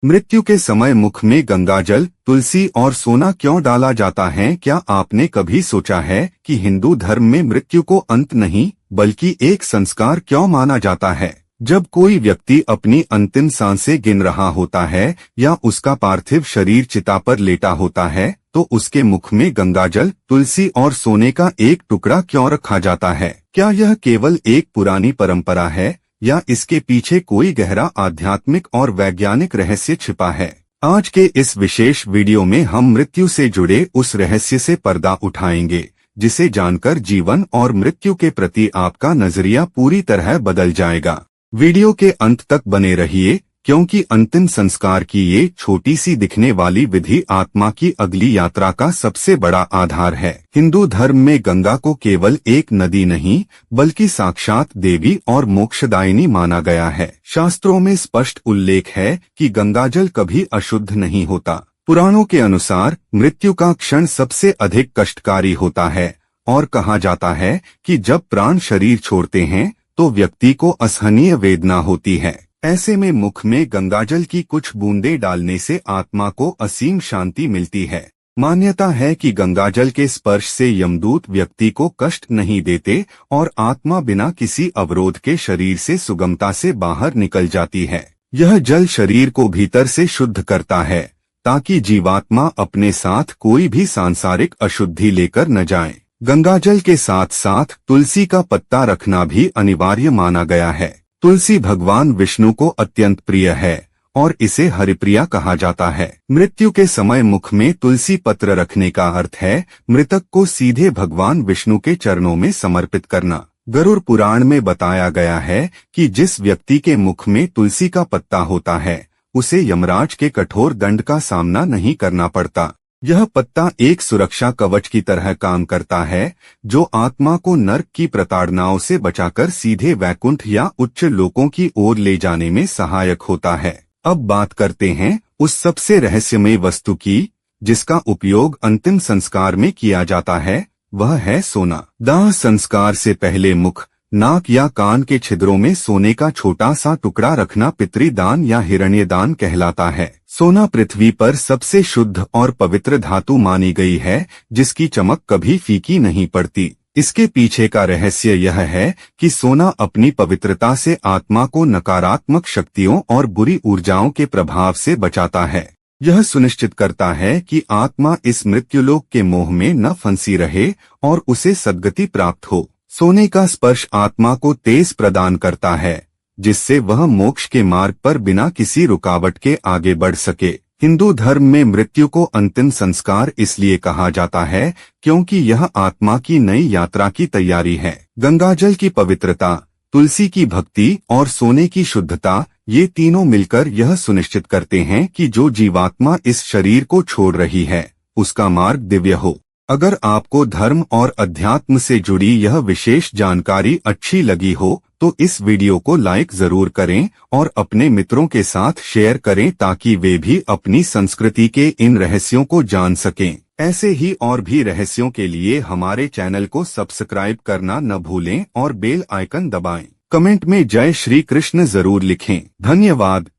मृत्यु के समय मुख में गंगाजल, तुलसी और सोना क्यों डाला जाता है? क्या आपने कभी सोचा है कि हिंदू धर्म में मृत्यु को अंत नहीं बल्कि एक संस्कार क्यों माना जाता है? जब कोई व्यक्ति अपनी अंतिम सांसें गिन रहा होता है या उसका पार्थिव शरीर चिता पर लेटा होता है, तो उसके मुख में गंगाजल, तुलसी और सोने का एक टुकड़ा क्यों रखा जाता है? क्या यह केवल एक पुरानी परंपरा है या इसके पीछे कोई गहरा आध्यात्मिक और वैज्ञानिक रहस्य छिपा है? आज के इस विशेष वीडियो में हम मृत्यु से जुड़े उस रहस्य से पर्दा उठाएंगे जिसे जानकर जीवन और मृत्यु के प्रति आपका नजरिया पूरी तरह बदल जाएगा। वीडियो के अंत तक बने रहिए, क्योंकि अंतिम संस्कार की ये छोटी सी दिखने वाली विधि आत्मा की अगली यात्रा का सबसे बड़ा आधार है। हिंदू धर्म में गंगा को केवल एक नदी नहीं बल्कि साक्षात देवी और मोक्षदायिनी माना गया है। शास्त्रों में स्पष्ट उल्लेख है कि गंगाजल कभी अशुद्ध नहीं होता। पुराणों के अनुसार मृत्यु का क्षण सबसे अधिक कष्टकारी होता है और कहा जाता है कि जब प्राण शरीर छोड़ते हैं तो व्यक्ति को असहनीय वेदना होती है। ऐसे में मुख में गंगाजल की कुछ बूंदें डालने से आत्मा को असीम शांति मिलती है। मान्यता है कि गंगाजल के स्पर्श से यमदूत व्यक्ति को कष्ट नहीं देते और आत्मा बिना किसी अवरोध के शरीर से सुगमता से बाहर निकल जाती है। यह जल शरीर को भीतर से शुद्ध करता है ताकि जीवात्मा अपने साथ कोई भी सांसारिक अशुद्धि लेकर न जाए। गंगाजल के साथ साथ तुलसी का पत्ता रखना भी अनिवार्य माना गया है। तुलसी भगवान विष्णु को अत्यंत प्रिय है और इसे हरिप्रिया कहा जाता है। मृत्यु के समय मुख में तुलसी पत्र रखने का अर्थ है मृतक को सीधे भगवान विष्णु के चरणों में समर्पित करना। गरुड़ पुराण में बताया गया है कि जिस व्यक्ति के मुख में तुलसी का पत्ता होता है उसे यमराज के कठोर दंड का सामना नहीं करना पड़ता। यह पत्ता एक सुरक्षा कवच की तरह काम करता है जो आत्मा को नर्क की प्रताड़नाओं से बचाकर सीधे वैकुंठ या उच्च लोकों की ओर ले जाने में सहायक होता है। अब बात करते हैं उस सबसे रहस्यमय वस्तु की जिसका उपयोग अंतिम संस्कार में किया जाता है, वह है सोना। दाह संस्कार से पहले मुख, नाक या कान के छिद्रों में सोने का छोटा सा टुकड़ा रखना पितृदान या हिरण्यदान कहलाता है। सोना पृथ्वी पर सबसे शुद्ध और पवित्र धातु मानी गई है जिसकी चमक कभी फीकी नहीं पड़ती। इसके पीछे का रहस्य यह है कि सोना अपनी पवित्रता से आत्मा को नकारात्मक शक्तियों और बुरी ऊर्जाओं के प्रभाव से बचाता है। यह सुनिश्चित करता है कि आत्मा इस मृत्युलोक के मोह में न फंसी रहे और उसे सद्गति प्राप्त हो। सोने का स्पर्श आत्मा को तेज प्रदान करता है जिससे वह मोक्ष के मार्ग पर बिना किसी रुकावट के आगे बढ़ सके। हिंदू धर्म में मृत्यु को अंतिम संस्कार इसलिए कहा जाता है क्योंकि यह आत्मा की नई यात्रा की तैयारी है। गंगाजल की पवित्रता, तुलसी की भक्ति और सोने की शुद्धता, ये तीनों मिलकर यह सुनिश्चित करते हैं कि जो जीवात्मा इस शरीर को छोड़ रही है उसका मार्ग दिव्य हो। अगर आपको धर्म और अध्यात्म से जुड़ी यह विशेष जानकारी अच्छी लगी हो तो इस वीडियो को लाइक जरूर करें और अपने मित्रों के साथ शेयर करें ताकि वे भी अपनी संस्कृति के इन रहस्यों को जान सकें। ऐसे ही और भी रहस्यों के लिए हमारे चैनल को सब्सक्राइब करना न भूलें और बेल आइकन दबाएं। कमेंट में जय श्री कृष्ण जरूर लिखें। धन्यवाद।